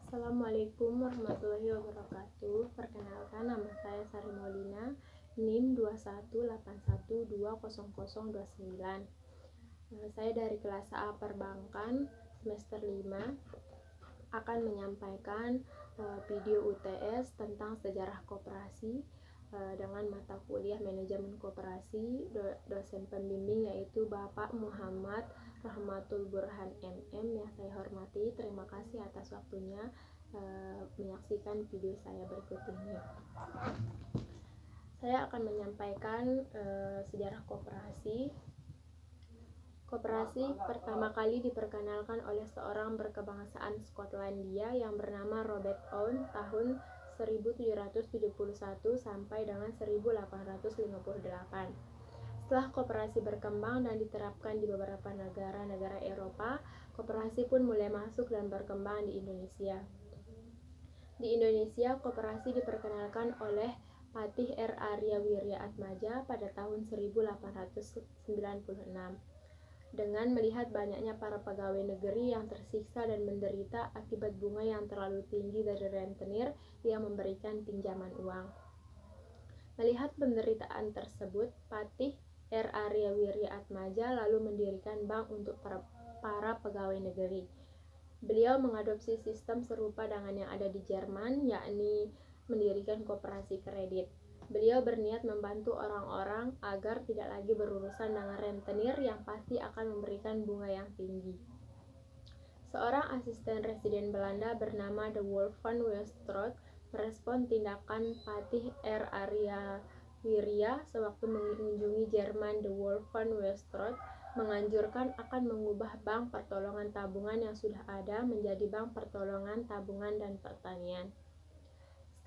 Assalamualaikum warahmatullahi wabarakatuh. Perkenalkan, nama saya Sari Maulina, NIM 2181200029. Saya dari kelas A Perbankan semester 5 akan menyampaikan video UTS tentang sejarah koperasi dengan mata kuliah manajemen koperasi. Dosen pembimbing yaitu Bapak Muhammad Rahmatul Burhan MM yang saya hormati. Terima kasih atas waktunya menyaksikan video saya berikut ini. Saya akan menyampaikan sejarah koperasi. Koperasi pertama kali diperkenalkan oleh seorang berkebangsaan Skotlandia yang bernama Robert Owen tahun 1771 sampai dengan 1858. Setelah koperasi berkembang dan diterapkan di beberapa negara Eropa, koperasi pun mulai masuk dan berkembang di Indonesia. Di Indonesia, koperasi diperkenalkan oleh Patih R. Arya Wirya Atmaja pada tahun 1896. Dengan melihat banyaknya para pegawai negeri yang tersiksa dan menderita akibat bunga yang terlalu tinggi dari rentenir yang memberikan pinjaman uang. Melihat penderitaan tersebut, Patih R. Arya Wirya Atmaja lalu mendirikan bank untuk para pegawai negeri. Beliau mengadopsi sistem serupa dengan yang ada di Jerman, yakni mendirikan koperasi kredit. Beliau berniat membantu orang-orang agar tidak lagi berurusan dengan rentenir yang pasti akan memberikan bunga yang tinggi. Seorang asisten residen Belanda bernama De Wolf van Westerhout merespon tindakan Patih R. Arya Wirya sewaktu mengunjungi Jerman. De Wolf van Westerhout menganjurkan akan mengubah bank pertolongan tabungan yang sudah ada menjadi bank pertolongan tabungan dan pertanian.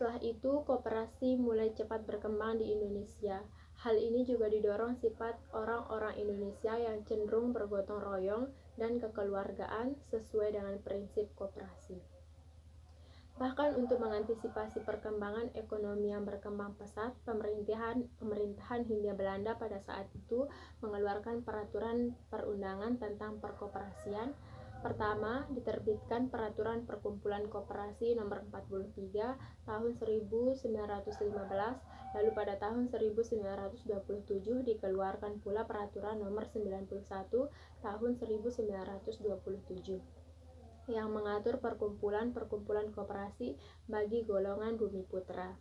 Setelah itu, koperasi mulai cepat berkembang di Indonesia. Hal ini juga didorong sifat orang-orang Indonesia yang cenderung bergotong royong dan kekeluargaan sesuai dengan prinsip koperasi. Bahkan untuk mengantisipasi perkembangan ekonomi yang berkembang pesat, pemerintahan Hindia Belanda pada saat itu mengeluarkan peraturan perundangan tentang perkoperasian. Pertama, diterbitkan Peraturan Perkumpulan Koperasi Nomor 43 tahun 1915, lalu pada tahun 1927 dikeluarkan pula Peraturan Nomor 91 tahun 1927 yang mengatur perkumpulan koperasi bagi golongan Bumiputra.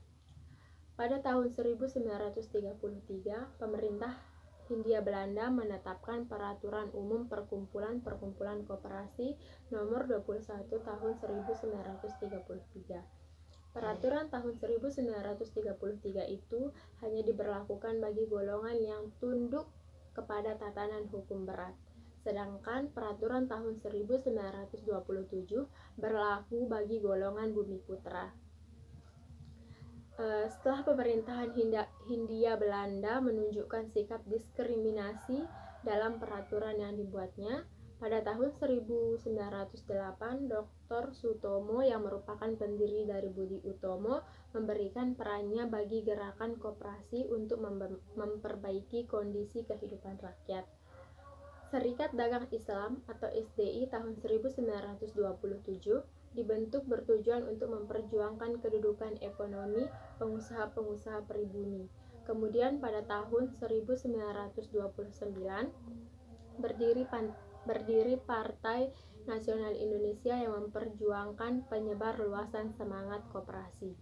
Pada tahun 1933, pemerintah Hindia Belanda menetapkan Peraturan Umum Perkumpulan Koperasi Nomor 21 tahun 1933. Peraturan tahun 1933 itu hanya diberlakukan bagi golongan yang tunduk kepada tatanan hukum berat. Sedangkan peraturan tahun 1927 berlaku bagi golongan Bumiputra. Setelah pemerintahan Hindia Belanda menunjukkan sikap diskriminasi dalam peraturan yang dibuatnya, pada tahun 1908 Dr. Sutomo yang merupakan pendiri dari Budi Utomo memberikan perannya bagi gerakan koperasi untuk memperbaiki kondisi kehidupan rakyat. Serikat Dagang Islam atau SDI tahun 1927 dibentuk bertujuan untuk memperjuangkan kedudukan ekonomi pengusaha-pengusaha pribumi. Kemudian pada tahun 1929 berdiri Partai Nasional Indonesia yang memperjuangkan penyebar luasan semangat koperasi.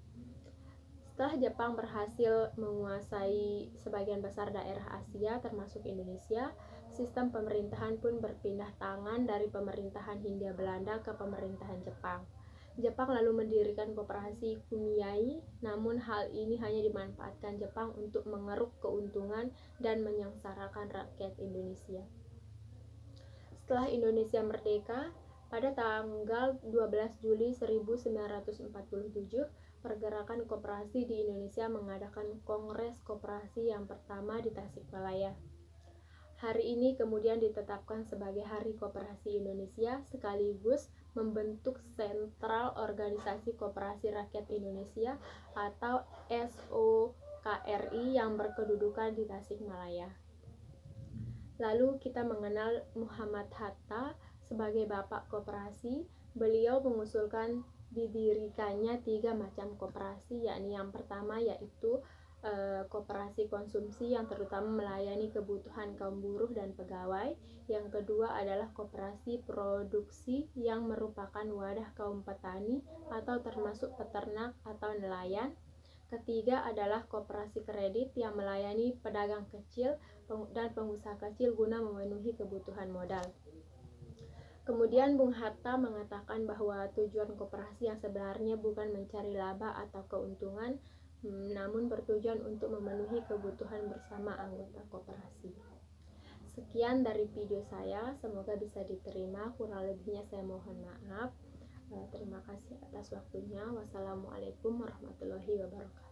Setelah Jepang berhasil menguasai sebagian besar daerah Asia termasuk Indonesia, sistem pemerintahan pun berpindah tangan dari pemerintahan Hindia Belanda ke pemerintahan Jepang. Jepang lalu mendirikan koperasi Kumiai, namun hal ini hanya dimanfaatkan Jepang untuk mengeruk keuntungan dan menyengsarakan rakyat Indonesia. Setelah Indonesia merdeka, pada tanggal 12 Juli 1947, Pergerakan Koperasi di Indonesia mengadakan Kongres Koperasi yang pertama di Tasikmalaya. Hari ini kemudian ditetapkan sebagai Hari Koperasi Indonesia sekaligus membentuk Sentral Organisasi Koperasi Rakyat Indonesia atau SOKRI yang berkedudukan di Tasikmalaya. Lalu kita mengenal Muhammad Hatta sebagai Bapak Koperasi. Beliau mengusulkan didirikannya 3 macam koperasi, yakni yang pertama yaitu koperasi konsumsi yang terutama melayani kebutuhan kaum buruh dan pegawai. Yang kedua adalah koperasi produksi yang merupakan wadah kaum petani atau termasuk peternak atau nelayan. Ketiga adalah koperasi kredit yang melayani pedagang kecil dan pengusaha kecil guna memenuhi kebutuhan modal. Kemudian Bung Hatta mengatakan bahwa tujuan koperasi yang sebenarnya bukan mencari laba atau keuntungan, namun bertujuan untuk memenuhi kebutuhan bersama anggota koperasi. Sekian dari video saya, semoga bisa diterima, kurang lebihnya saya mohon maaf. Terima kasih atas waktunya. Wassalamualaikum warahmatullahi wabarakatuh.